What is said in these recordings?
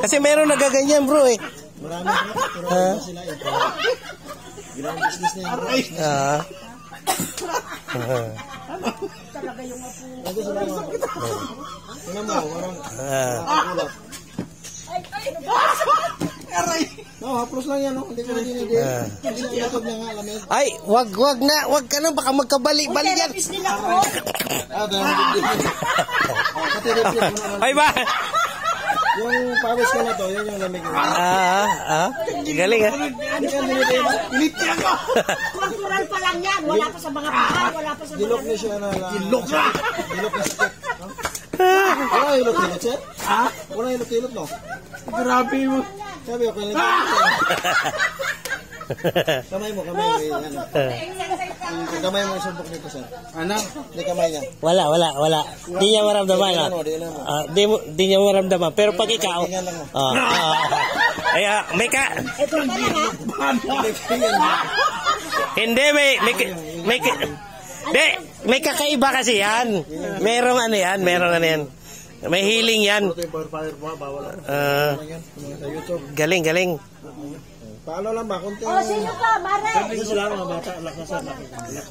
Kasi meron nagaganyan bro eh. Marami pero sila eh. Ginawang business na yun. Talaga yung apo. Ito sila mga apo. Tingnan mo, warang kulot. Aray! No, haplos lang yan, no? Hindi ko na dinidin. Hindi ko YouTube niya nga, lamig. Ay, wag ka na, baka magkabalik-balik yan. Dahil Ay ba? yung pawis ko na to, yun yung lamig. Galing ha. Piliti ako! Kultural pa lang yan, wala pa sa mga bahay, wala pa sa mga... Dilok na siya na... Dilok na! Dilok na siya. Wala hilot-hilot siya? Ha? Wala hilot-hilot, no? Grabe mo. Sabi ako, kamay mo, kamay mo yung sumbok nito, sir. Ano? Hindi kamay niya. Wala. Di niya maramdaman. Di niya maramdaman. Pero pag ikaw... Ay, may ka... Hindi, may kakaiba kasi yan. Merong ano yan. May healing yan. Galing. Paano lang ba? Kunti. Sino ka, Mare? Hindi sila mga bata.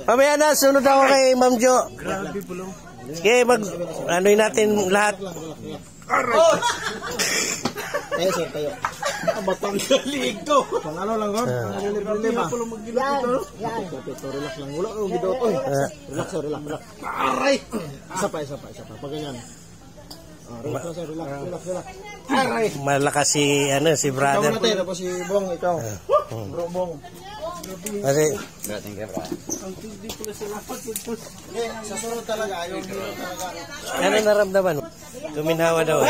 Mamaya na, sunod ako kay Ma'am Jo. Sige, ano'y natin lahat. Tayo, sir, tayo. Batang galig to. Pang ano lang, God? Nalilip-lip ba? Relax lang. Wala kang video to. Relax, sir, relax. Aray! Isa pa. Pag ganyan. Relax lang, sir, relax. Aray! Malakas si brother. Ikaw natin, tapos si Bong, ikaw. Bro, Bong. Kasi, Sa sunod talaga, yung talaga. ano naramdaman? Tuminhawa daw.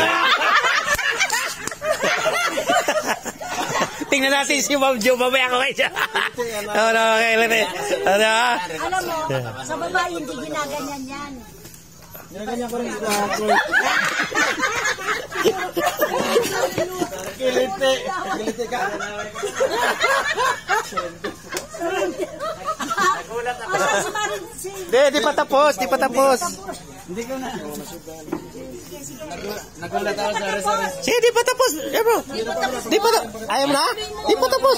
Tingnan natin si Ma'am Jo, mamaya ko kayo siya. Alam mo, sa babae hindi ginaganyan yan. Ginaganyan ko rin. Kiliti ka. Di pa tapos. Hindi ko na. Nagulat ako, sorry. Sige, di pa tapos. Bro. Ayaw mo na? Di pa tapos.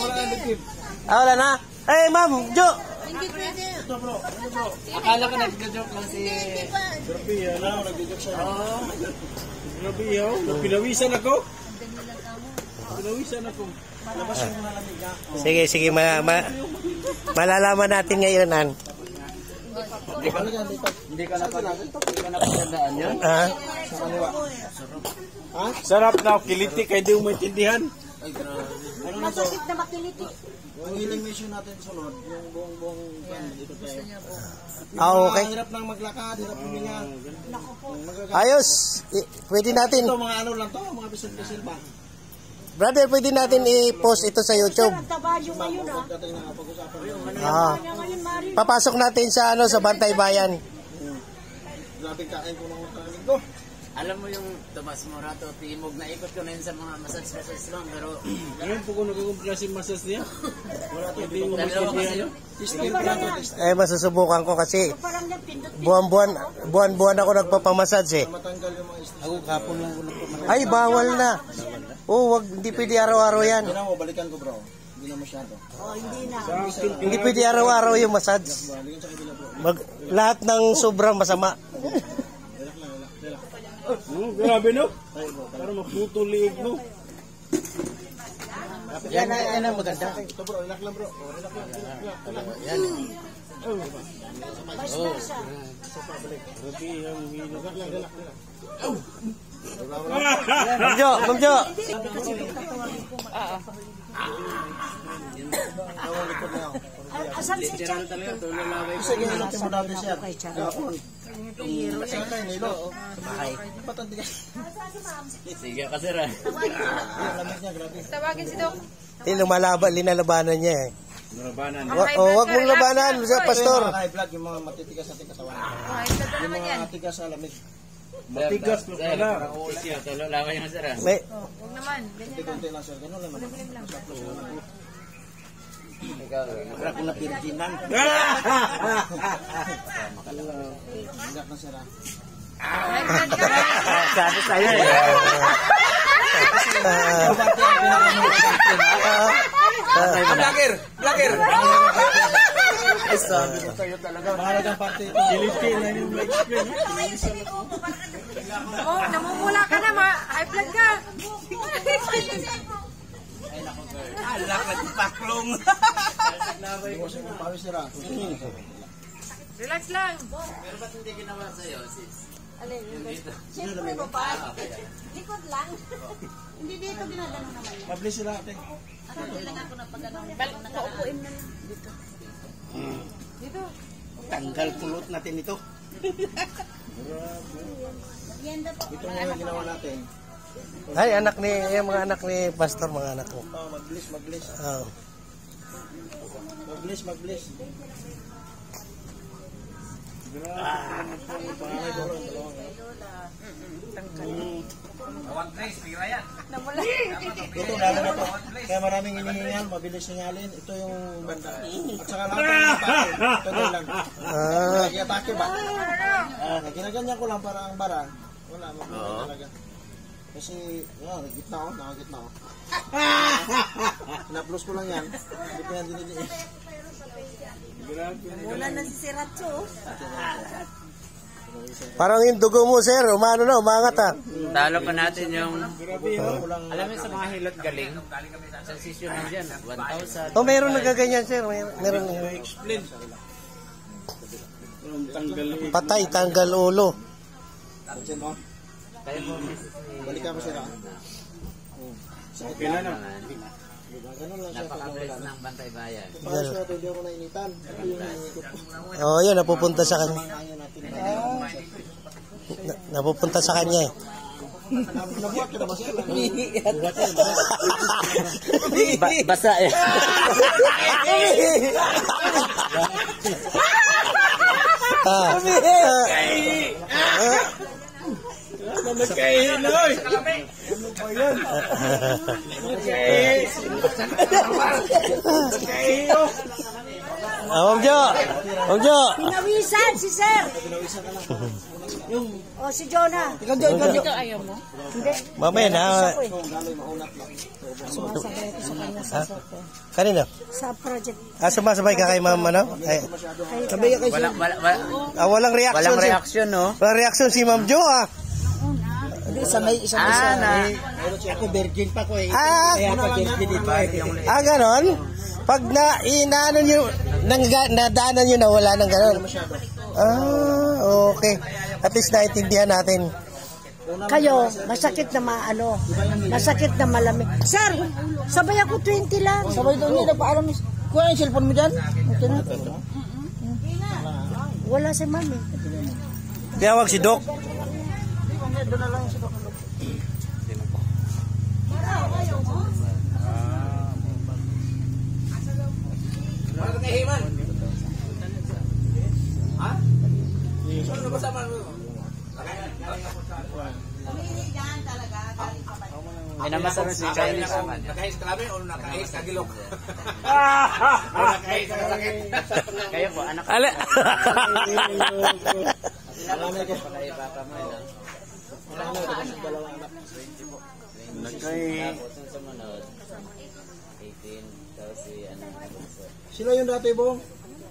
Wala na. Eh, Ma'am Jo. Akala ko nag-joke lang si... Grabe, nag-joke siya. Grabe yun. Pinawisan ako. Labas yung malamig ka. Sige. Malalaman natin ngayon, An. Hindi ka napagandaan yun. Sa kaliwa. Ha? Sarap na, kiliti kayo di mo maintindihan. Masakit na makiliti. Yung healing mission natin sunod, yung buong dito tayo. Okay. Hirap nang maglakad, hirap huminga. Ayos. Pwede natin. Ito mga ano lang to, mga bisil-bisil ba? Brother, pwede natin i-post ito sa YouTube. Tabalyo ngayon Dating na pag-usapan. Papasok natin sa sa Bantay Bayan. Grabe kain ko ng kain ko. Alam mo yung Tomas Morato, timog na ikot ko na yun sa mga massage lang, pero... Ngayon po kung nagkukumpla si massage niya. Wala tayo di mo Dalawa kasi yun. Masusubukan ko kasi buwan-buwan ako nagpapamassage eh. Matanggal yung mga istis. Ako kapon lang ulo ko. Ay, bawal na. Hindi pwede araw-araw yan. Hindi na mo, balikan ko bro. Hindi na masyado. Hindi pwede araw-araw yung massage. Lahat ng sobrang masama. Grabe no? Para maputo liig mo. Yan ang maganda. Ito bro, relax lang bro. Relax lang. Yan. Ma'am Jo. Asan si Chan? Sige, natin mo dati siya. Saan tayo nilo? Patandi ka. Sige ka, sir. Lamig niya, grabe. Tawagin si Doc. Linalabanan niya eh. Labanan. Wag mong labanan sa pastor. Yung mga high blood, yung mga matitigas sa katawan. Yung mga matigas sa lamig. Matigas mo pala. Siya, tulo lang kayo, sir. Huwag naman. Kunti-kunti lang sir. Ganun lang naman. Wala ko na pirtinan. Hanggat na sir. Sabi sa'yo eh. Vlogger! Ay, sabi ko sa'yo talaga. Mahalagang parte ito. Dilipin na yung explain. Oh, namumula ka na, high blood ka. Alak na paklong. Relax lang. Pero ba't hindi ginawa sa'yo, sis? Alin, siyempre ba? Likod lang. Hindi dito ginagano naman. Publish sila ate. Paupuin na lang. Dito. Tanggal pulot natin ito. Merienda po. Ito nga yung ginawa natin. Ay, anak ni, yung mga anak ni Pastor, mga anak ko. Oh, mag-bless. Oh. Mag-bless. Namula. Ito, dami na to. Kaya maraming hinihingal, mabilis hingalin. Ito yung banda. At saka lahat ng atake. Ito na lang. Nag-atake ba? Ginaganyan ko lang para ang bara. Wala, magiging talaga. Kasi, nagitna ako. Sinaplos ko lang yan. Hindi ko yan diniliin. Wala na si Siracho. Parang yung dugo mo, sir. Umangat ha. Talo pa natin yung... Alam mo sa mga hilot galing? Sensation lang dyan. 1,000. Oh, meron nagaganyan, sir. Meron. Explain. Patay, tanggal ulo. Balikan mo sila. Okay na na. Ganun lang siya. Napaka-bless ng Bantay Bayan. Para siya, hindi ako nainitan. Ito yung nainitot ko. Oh, yun, napupunta sa kanya. Kaya natin. Napupunta sa kanya eh. Nabuhat ka na ba siya? Basa eh. Nagkain, oy! Ma'am Jo! Pinawisan si Sir. O si Jonah. Ikaw ayaw mo? Hindi. Mamaya na. Sumasabay ko sa kanya sa soto. Kanina? Sa project. Sumasabay ka kay ma'am, ano? Sabi ka kay Walang reaction. Walang reaction, no? Walang reaction si Ma'am Jo, Sanay isa ako virgin pa ko eh. Kaya pa virgin dito. Ganon? Pag inaano nyo, nadaanan nyo na wala ng ganon. Okay. At least naintindihan natin. Kayo, masakit na masakit na malamig. Sir, sabay ako 20 lang. Sabay doon niya nagpaalam. Kuha yung cellphone mo dyan. Wala si mami. Tiyawag si Doc. Doon na lang yung sito. Pinamasan si Chinese naman. Nakahis ka namin o nakahis ka gilok? Nakahis ka sakit. Kayo po, anak. Ala! Sila yung dati, Bong?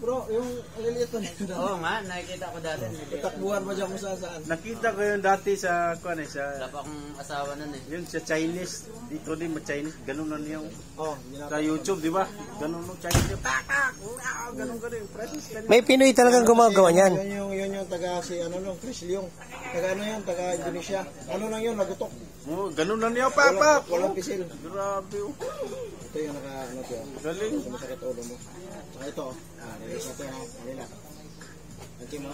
Bro, yung aliliit ko nito. Oo nga, nakikita ko dati. Takbuhan mo dyan kung saan. Nakita ko yung dati sa kuan eh, sa Wala pa akong asawa nun eh. yun sa Chinese. Dito din ma-Chinese, ganun na yung Oh, sa YouTube, di ba? Ganun no Chinese. Ganun ka rin. Practice ka rin. May Pinoy talagang gumagawa niyan. Yun yung taga si Chris Leong. Taga taga Indonesia. Ano lang yun, nagutok. Oh, ganun na niya, papa. Walang pisil. Grabe. Ito yung Galing. sumasakit ulo mo. Saka ito, release natin ha, kanila. Nanti mo.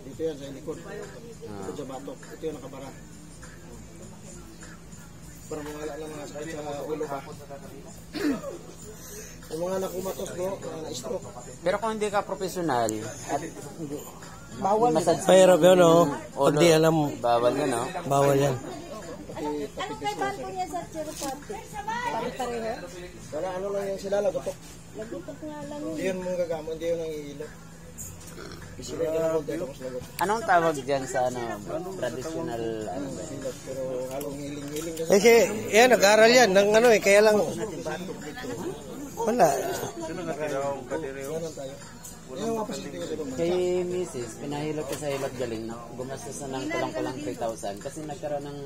Dito yan sa likod. Ito sa batok. Ito yung nakabara. Para mawala lang mga sakit sa ulo ba. Yung mga nakumatos bro, na-stroke. Pero kung hindi ka professional, at Bawal massage Mahirap yun, no? Pag di alam mo, bawal yun, no? bawal yan. Anong kay po niya sa chiropractic? Pare-pareho? Para ano lang yung sila, lagotok. Lagutok nga lang yun. Hindi yun mga gagamon, hindi yun ang ihilot. Sila yung ginagawa dito mas lagot. Anong tawag dyan sa ano, traditional ano ba? Hilot, pero halong hiling-hiling kasi Kasi, yan, nag-aaral yan. Ng ano eh, kaya lang... Wala. Kay Mrs. Pinahilot ko sa hilot galing. Gumastos na ng kulang-kulang 3,000 kasi nagkaroon ng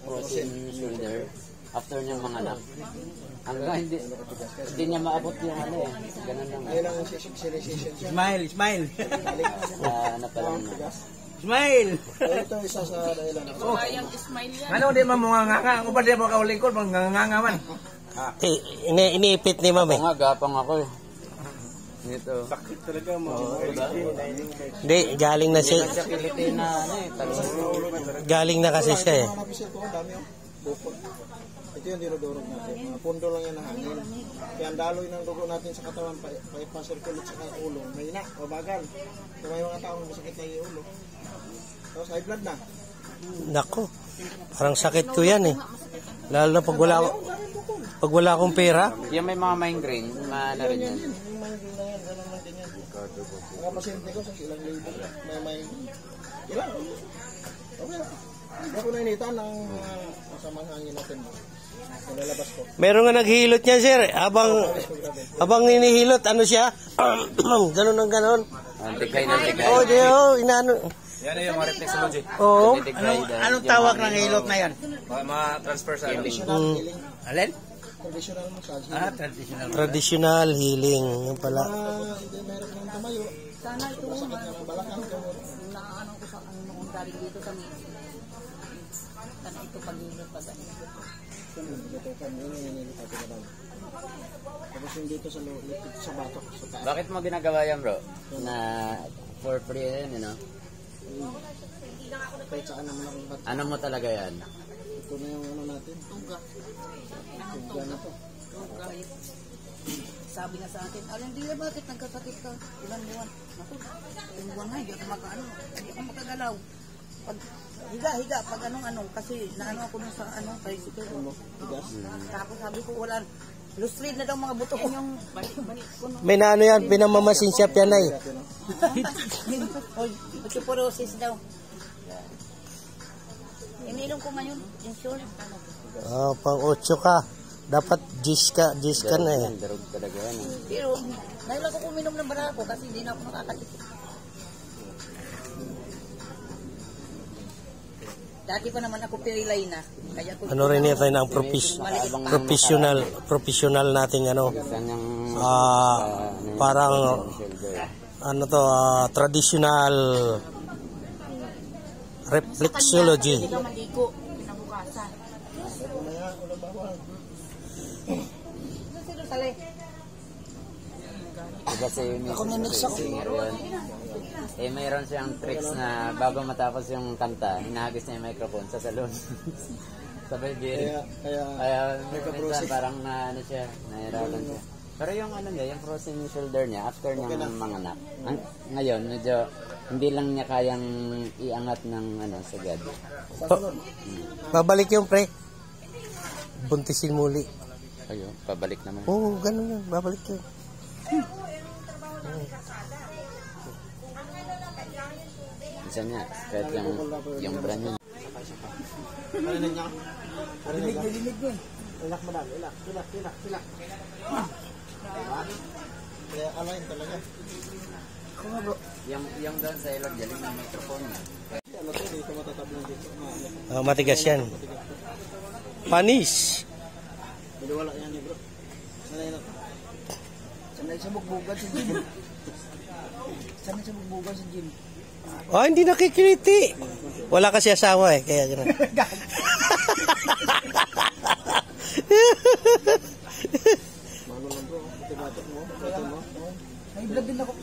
frozen shoulder after niyang mga anak. Hanggang hindi niya maabot yung ano eh. Ganun lang. Ayun ang serialization siya. Smile, smile. Ano pa lang na. Smile. Ito isa sa dahilan. Ano di mamunganga? Ang upa di mo kaulingkod, manganganga man. Iniipit ni mami. Nga, gapang ako eh. Ito. Sakit talaga mo. Hindi, galing na siya. Sa Pilipina, ano eh. Galing na kasi siya eh. Mga napisir ko, ang dami yung bukod. Ito yung dinudurog natin. Mga pundo lang yan ng hangin. Kaya ang daloy ng dugo natin sa katawan, pa-circulate sa ulo. Mahina, mabagal. Kaya may mga taong masakit na yung ulo. Tapos high blood na. Nako, parang sakit ko yan eh. Lalo na pag wala akong pera. Yung may mga migraine, na rin yan. Yung migraine na yan, ganun lang din yan. Mga pasyente ko sa ilang libo. May ilan? Okay. Hindi ako nainitan ng masamang hangin natin. Nalalabas ko. Meron nga naghihilot niya sir. Habang hinihilot, ano siya? Ganon ang ganon. Antikay na antikay. Oh, di inaano. Yan yung mga reflexology. Oo. Anong tawag ng hilot na yan? Mga transversal. Traditional healing. Alin? Traditional massage. Traditional. Traditional healing. Yung pala. Hindi mahirap ng tamayo. Sana ito Masakit na ng balakang. naano ko sa ano nung galing dito sa meeting. Sana ito paghilot pa ganito. Tapos yung dito sa batok. Bakit mo ginagawa yan bro? Na for free yun, you know? Kahit saan naman ang batok. Ano mo talaga yan? Ito na yung ano natin. Tuga na to. Sabi nga sa akin, alam di ba bakit nagkasakit ka? Ilang buwan? Ako, ilang buwan nga, hindi ako makaano. Hindi ako makagalaw. Pag higa, pag anong kasi naano ako dun sa tricycle ko. Tapos sabi ko, wala, lustrid na daw mga buto ko. Yung balik ko. May naano yan, pinamamasin siya pianay. Osteoporosis daw. Ininom ko ngayon, insulin. Pang 8 ka. Dapat 10 ka na eh. Darog talaga yan. Pero, dahil ako kuminom ng barako kasi hindi na ako nakakatipid. Dati pa naman ako perilay na. Kaya ko Ano rin ito na ang professional nating ano. Parang ano to, traditional reflexology. hindi ka maligo, pinabukasan. Sino sali? Diba si Mrs. Singer yun? Eh mayroon siyang tricks na bago matapos yung kanta, hinahagis niya yung microphone sa salon. Sabay diri. Kaya minsan parang na ano siya, nahirapan siya. Pero yung ano niya, yung frozen shoulder niya, after niyang manganak, ngayon medyo hindi lang niya kayang iangat ng ano, sagad. Babalik yung pre. Buntisin muli. Ayun, pabalik naman. Oo, ganun yun. Babalik yun. Minsan niya, kahit yung brand niya. Narinig niya? Narinig niya. Ilak mo dami, ilak. Kaya alain talaga. Yung doon sa ilog, galing ng microphone niya. Ano to, dito matatablong dito. Matigas yan. Panis. Pero wala yan bro. Sanay na. Sanay sa bugbugan sa gym. Sanay sa bugbugan sa gym. Oh, hindi nakikiliti. Wala kasi asawa eh, kaya gano'n. Mano lang bro, batik mo, batik mo. May blood din ako.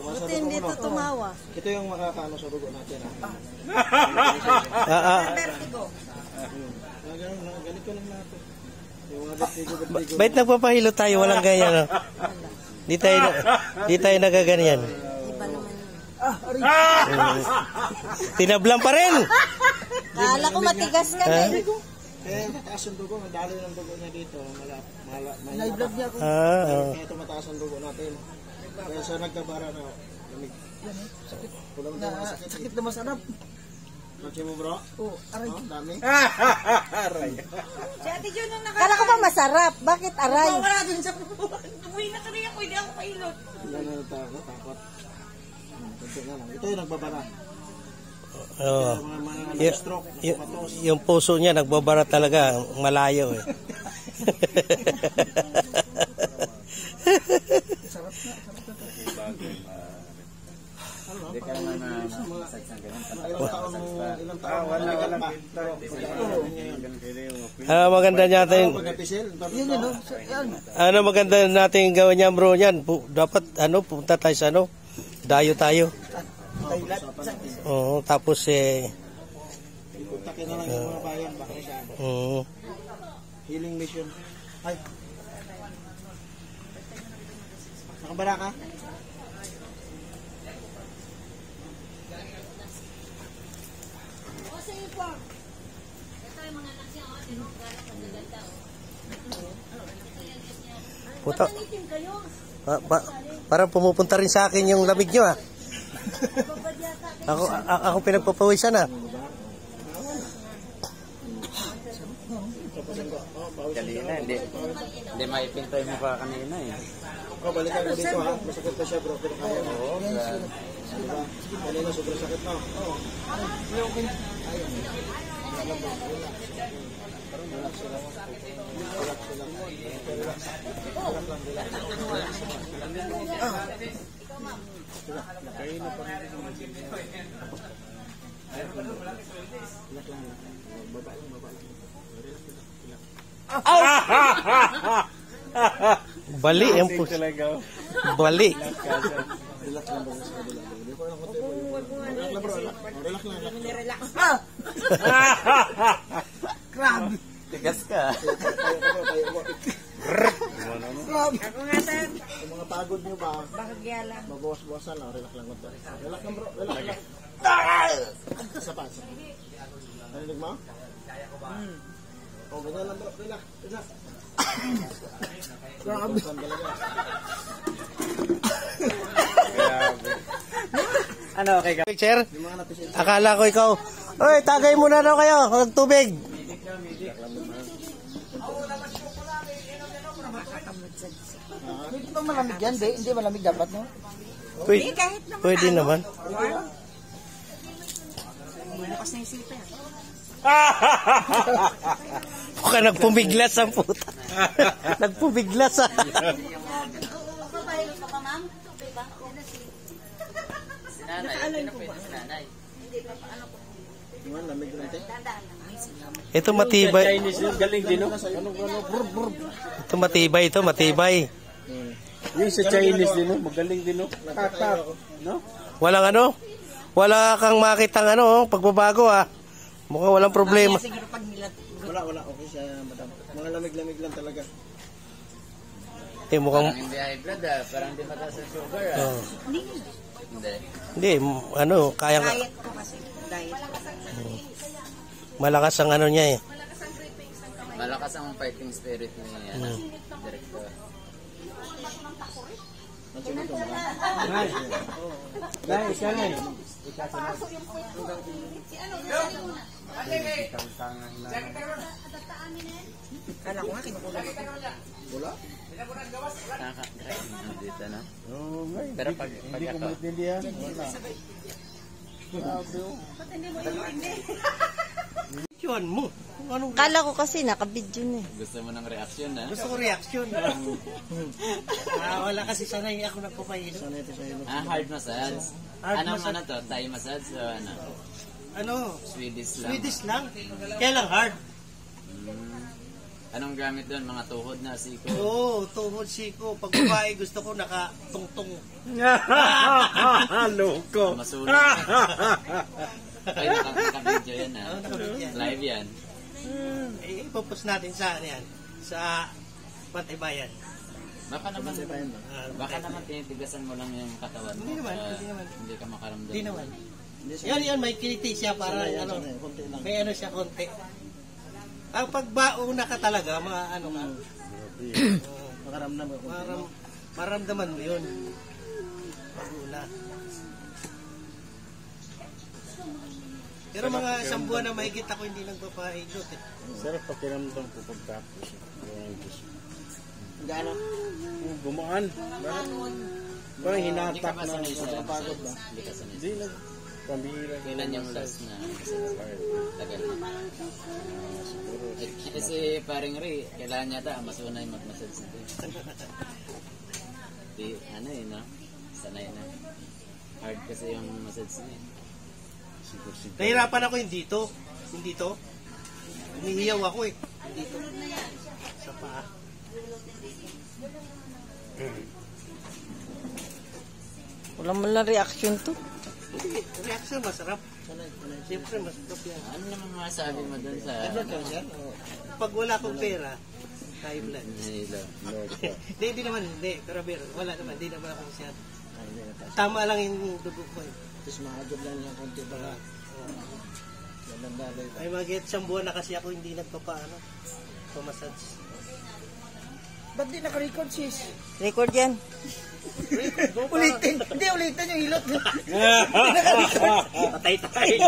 Buti hindi ito tumawa. Ito yung makakaano sa dugo natin. Vertigo. Ganito lang natin. Yung mga vertigo. Bait nagpapahilo tayo, walang ganyan. No? Di tayo nagaganyan. Iba naman yun. Tinablang pa rin. Kala ko matigas ka na. Kaya mataas yung dugo, madali ng dugo niya dito. May blood niya ako. Kaya ito mataas ang dugo natin. Kaya sa nagkabara na lamig. Sakit. Sakit na masarap. Kotse mo bro? Oo, aray. Oh, dami. Aray. Si Ate Jun ang Kala ko ba masarap? Bakit aray? wala dun sa pupuan. Umuwi na kami ako, hindi ako pailot. Yan na takot. Kotse na lang. Ito yung nagbabara. Oh. Mga stroke. Yung puso niya nagbabara talaga, malayo eh. Hindi ka naman na-massage ng ganun. Ilang taon Wala na lang. Maganda natin. pag-episel. Maganda natin gawin niya bro yan. Dapat punta tayo sa dayo tayo. Oo, tapos Ipuntakin na lang yung mga bayan. Baka siya. Healing mission. Ay. Nakabara ka? puta. Parang pumupunta rin sa akin yung lamig nyo ah. Ako pinagpapawisan ah. Kanina, hindi maipinto yung mukha kanina eh. Balikan ko dito ha. Masakit pa siya bro. Pero kaya mo. Oo, Diba? Kanina sobrang sakit na. Oo. Bali yung puso. Bali. Relax lang bro. Hindi ko lang konti. Relax lang bro. Relax lang. Relax pa. Grabe. tigas ka. Ako nga sir. Yung mga pagod nyo ba? Bakit gala? Mabawas-bawasan lang. Relax lang konti. Relax lang bro. Relax lang. Sapat. Narinig mo? Oh, ganyan lang bro. Relax. Relax. Grabe. Ano, okay ka? Sir, akala ko ikaw. Oy, tagay muna daw kayo. Huwag tubig. Hindi ba malamig yan? Hindi malamig dapat no? Pwede naman. Bukas na yung sipa yan. Baka nagpumiglas ang puta. Nagpumiglas ah. Papahilot ka pa ma'am? Diba? Sinanay, si nanay. Yung lamig lang tayo. Ito matibay. Chinese yun, galing din, no? Ito matibay, ito matibay. Yung sa Chinese din, no? Magaling din, no? Nakakap, no? Walang wala kang makitang pagbabago ah. Mukhang walang problema. Siguro pag nilat. Wala. Okay siya, madam. Mga lamig-lamig lang talaga. Mukhang Parang hindi high blood parang hindi mataas ang sugar oh. Hindi. Hindi, kaya Diet ko kasi. Diet. malakas ang niya eh. Malakas ang fighting spirit ni director. Guys, yan. Kala ko nga kinukulang. Wala? Nakaka-drive dito, no? Oo, ngay. Pero pag Hindi ko ako, maintindihan. Wala. Yun mo. Anong Kala ko kasi nakabidyo na eh. gusto mo ng reaction, ha? gusto ko reaction? Wala kasi sanay ako nagpapahilo. Sana ito sa ilo. Hard massage. Hard Anong massage. to? Thai massage o ano? Swedish lang. Swedish lang. Kaya lang hard. Anong gamit doon? Mga tuhod na siko? Oo, tuhod siko. Pag babae gusto ko nakatungtong. Loko. Masulat. Ay, naka-video yan, ha? Live yan. Ipopost natin sa yan. Sa Pantibayan. Baka naman tinitigasan mo lang yung katawan mo. Hindi naman, para hindi naman. Hindi ka makaramdam. Hindi naman. Yan, may kiliti siya para Konti lang. may siya konti. Ang pagbauna ka talaga, ka. Makaramdam ko. Maramdaman mo yun. Pag-una. Pero mga isang buwan na mahigit ako hindi nagpapahilot eh. Sarap pakiramdam ko pagtapos. Gaano? Gumaan. Parang hinatak na. Sobrang pagod ba? Hindi ka sanay. Hindi na. Pamira. Kailan yung last na tagal na? Kasi paring Ray, kailangan niya ta masunay mag-massage nito. Di, ano eh, no? Sanay na. Hard kasi yung massage niya. Nahirapan ako yung dito. Yung dito. Umihiyaw ako eh. Dito. Sa paa. Wala man lang reaction to. Reaction masarap. Siyempre masarap yan. Ano naman masabi mo dun sa... Pag wala akong pera, high blood. Nahilo. Hindi naman, hindi. Pero wala naman, hindi naman ako masyado. Tama lang yung dugo ko eh. Tapos mahagod lang yung konti baka. Ay mag-get isang buwan na kasi ako hindi nagpapaano. Pamassage. Ba't di naka-record, sis? Record yan. Ulitin. Hindi, ulitin yung hilot. Patay tayo.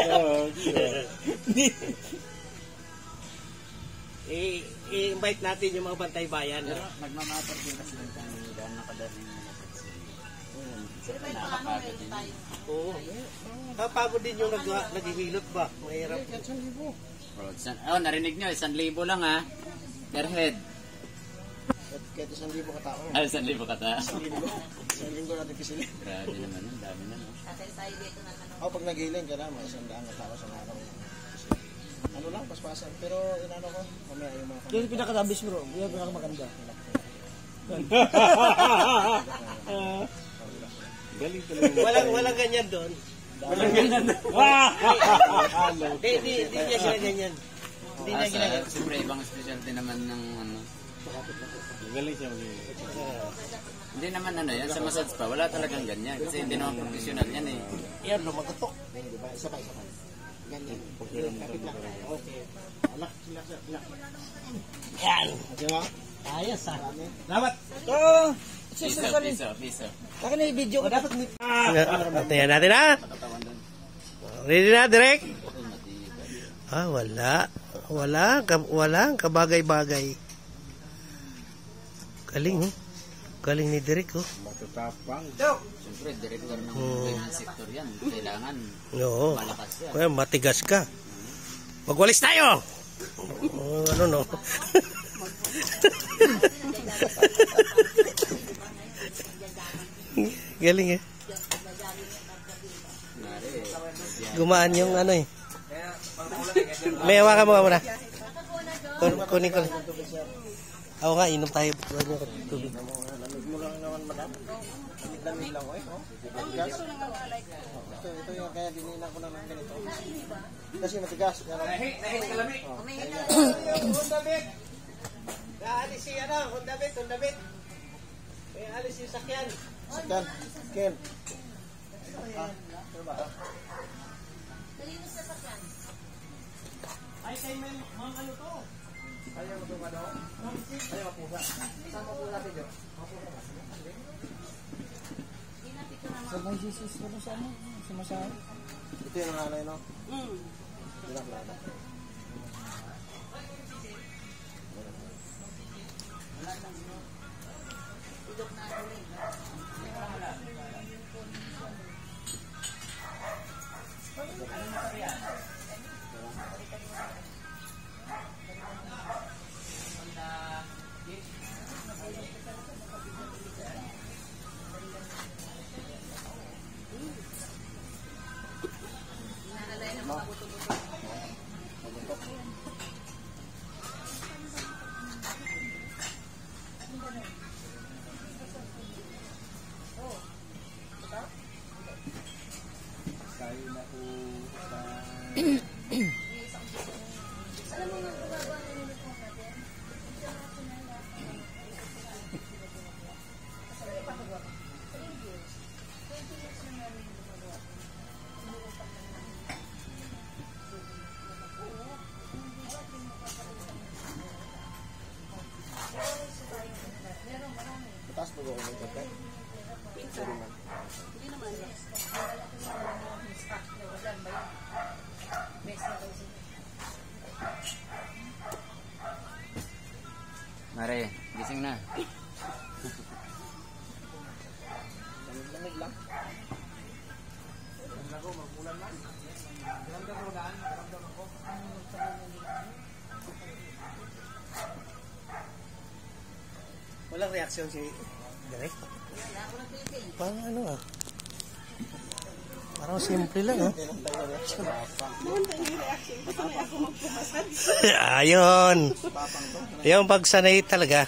I-invite natin yung mga bantay bayan. Pero nagmamatter din kasi ng kami dahil nakadaling massage. Siyempre nakakapagod din. Oo. Kapagod din yung naghihilot ba? Mahirap. Oh, narinig nyo, 1,000 lang ha. Per head. Kahit 1,000 katao. Ay, 1,000 kata. 1,000 natin pisilin. Grabe naman, ang dami na no. Ako pag nag-healing ka na, mga 100 katao sa araw. Ano lang, paspasan. Pero inano ko, mamaya yung mga Yung pinakatabis bro, yung pinakamaganda. Galing talaga. Walang ganyan doon. Walang ganyan. Hindi niya sila ganyan. Hindi niya ginagawa. Siyempre, ibang specialty naman ng ano. Galing siya maging. Hindi naman ano yan, sa massage pa, wala talagang ganyan. Kasi hindi naman professional yan eh. Yan, lumagotok. Di ba? Sabay. Ganyan. Kapit lang. Okay. Alak. Yan. Di ba? Ayos ha. Salamat. Piso. Akin na yung video ko. Dapat Tingnan natin ha. Ready na, direct? Ah, wala. Walang kabagay-bagay. Galing, oh. Galing ni Derek, oh. Matatapang. Siyempre, director ng finance sector yan. Kailangan Oo. malakas yan. Kaya matigas ka. Magwalis tayo! Ano, no? Galing, eh. Gumaan yung ano, eh. May hawakan mo muna. Kunin ko lang. Ako nga, inom tayo. Tubig. mo lang naman madam. Lamig lang eh. Ito yung kaya dinila ko naman ganito. Kasi matigas. Kalamig. Honda Beat. Alis si Honda Beat. Alis si sakyan. Ken. Ay, kayo may mga ano to? Ayaw mo ito ayaw po ba? Saan mo po natin yun? Sa may Jesus ko sa ano? Sumasama. Ito yung nanay, no? Bilang. Taas po ako ng kapit. Hindi naman. Mare, gising na. Lamig lang. Walang reaksyon si Direk. Parang ano ah. Parang simple lang ah. Ayun. Yung pagsanay talaga.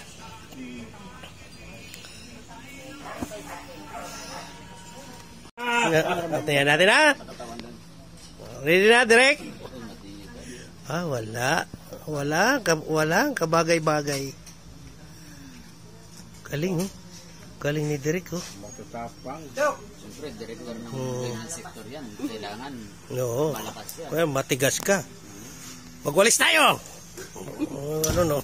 Tayan natin ha. Ready na, Direk? Ah, wala. Walang kabagay-bagay. Galing oh. Galing ni Direk oh. Matutapang. Siyempre, director ng government sector yan. Kailangan Oo. malakas yan. Well, matigas ka. Magwalis tayo! Ano no?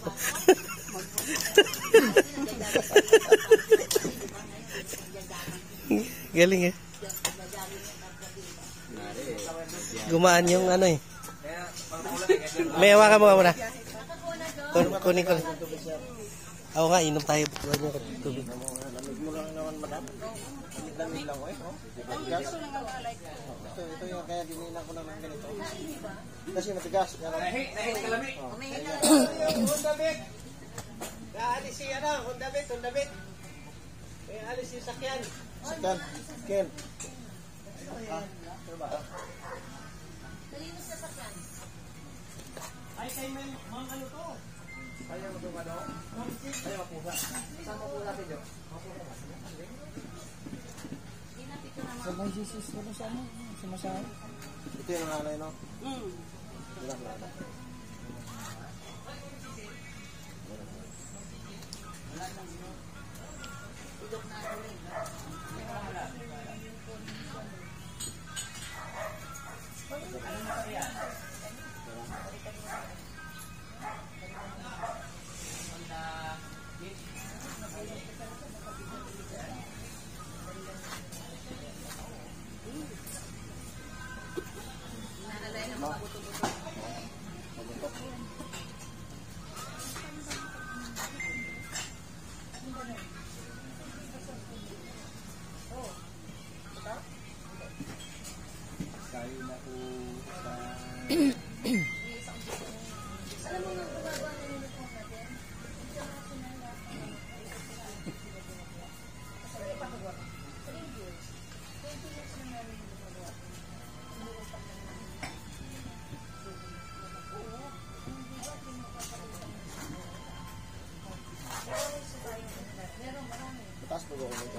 Galing eh. Gumaan yung ano eh. May hawakan mo muna. Kunin ko lang. Ako nga, inom tayo. Tubig. Lamig mo lang naman, madam. Lamig lang ko eh. Oh. Matigas. Ito yung kaya dinila ko naman ganito. Kasi matigas. Nahin kalamig. Naalis si ano, Hondabit. May alis si sakyan. Sakyan. Ken. Ay, kay mga ano to? Kaya mo ito ano? Kaya mapusa. Saan mo po natin yun? Sabay Jesus, ano sa ano? Sumasahan? Ito yung nanay, no? Ilang nanay. Taas po ba ako ito?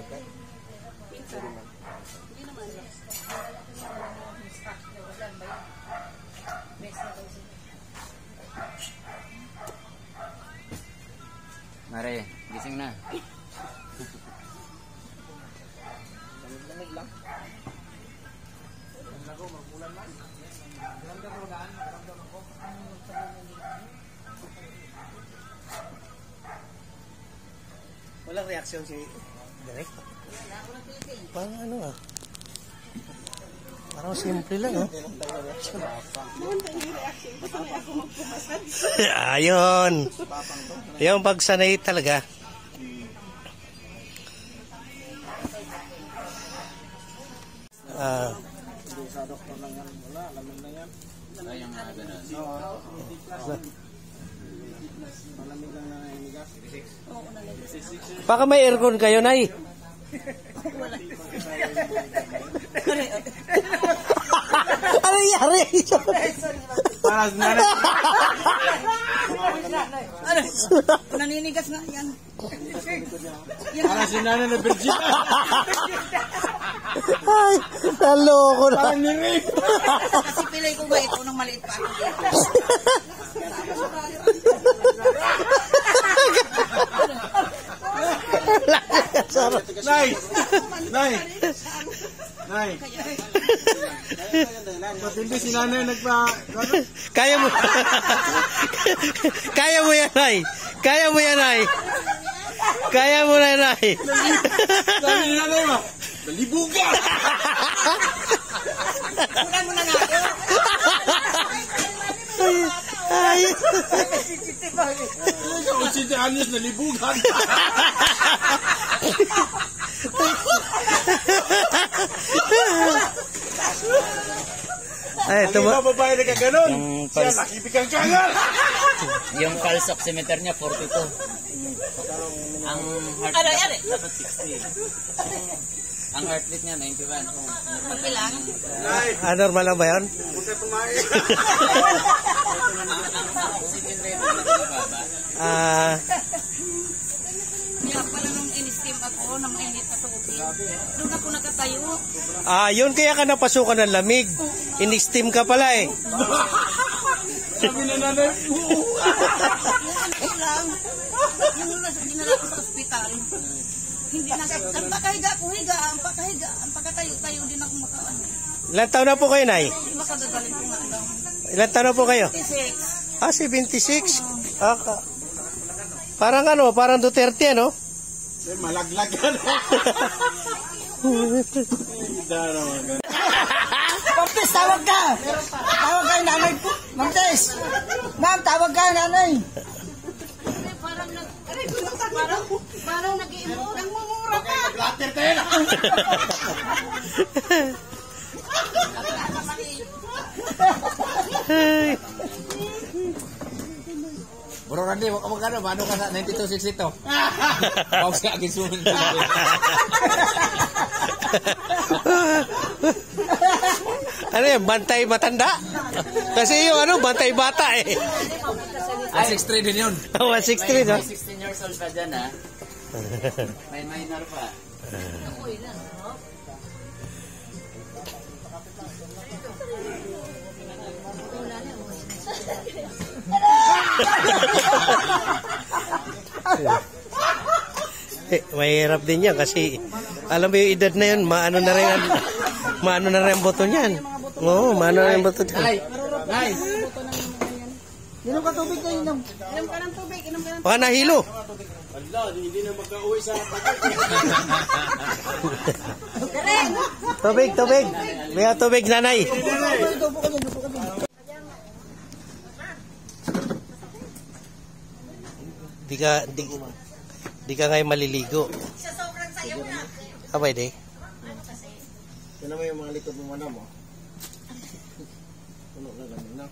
Sorry man. Mare, gising na. Lamig lang. Walang reaksyon si Direk. Parang ano ah. Parang simple lang oh. Ayun. Yung pagsanay talaga. Sa doktor lang yan. Wala, lamig na yan. Ay, yung mga ganun. Malamig lang na nanigas. Baka may aircon kayo, Nay. Ano nangyari? Para sa nanay. Naninigas nga yan. Para si nanay na virgin. Ay, naloko na. Kasi pilay ko ba ito nang maliit pa ako dito. Nay! Nay! Nay! Ba't hindi si nanay nagpa... Kaya mo. Kaya mo yan, Nay. Kaya mo yan, Nay. Kaya mo na, Nay. Sabi ni nanay mo, nalibuga! Kunan mo na nga. Ay. Kung si Daniel nalibugan. Ay, Ang iba babae na kaganon. Yung Siya pals- nakibigang kangal. Yung pulse oximeter niya 42. Ang heart dapat 60. Ang heartbeat niya 91. Normal lang ba yun? Punta tumae. Ang oxygen rate niya mababa. Kaya pala nung in-steam ako, na mainit na tubig. Doon ako nakatayo. Yun kaya ka napasukan ng lamig. In-steam ka pala eh. Sabi na nanay. Yung lang. Yung dinala ko sa ospital. Hindi na ang pakahiga ko, higa. Ang pakatayo-tayo din ako makaano. Ilan taon na po kayo, Nay? Hindi makadagaling ko nga lang. Ilan taon na po kayo? 56. 76. Parang ano, parang Duterte, ano? Malaglag ka na. Pampis, tawag ka! Tawag ka yung nanay po. Mamtes! Ma'am, tawag ka yung nanay. Parang nag-iimot. Nagmumura ka. Blatter tayo na. Bro Randy, wag ka magkano, paano ka sa 9262? Pause ka agad sumunod. Ano yan, bantay matanda? Kasi yung ano, bantay bata eh. 163 din yun. 163, no? May 16 years old pa dyan, ha? May minor pa. Mahirap din yan kasi alam mo yung edad na yun, maano na rin ang boto niyan. Oo, maano na rin ang boto niyan. Nay! Inom ka tubig na inom. Inom ka ng tubig. Inom ka ng Baka nahilo. Ala, hindi na magka-uwi sa Tubig. May tubig, nanay. Di ka ngayon maliligo. Pwede. Yan naman yung mga likod mo manam, oh. Puno na ganun na.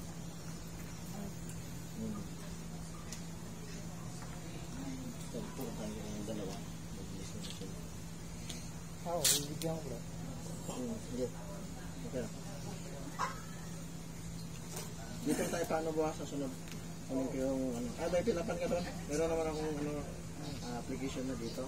Dito tayo paano bukas sa sunod. Ano yung ano? May pinapan ka doon? Meron naman akong application na dito.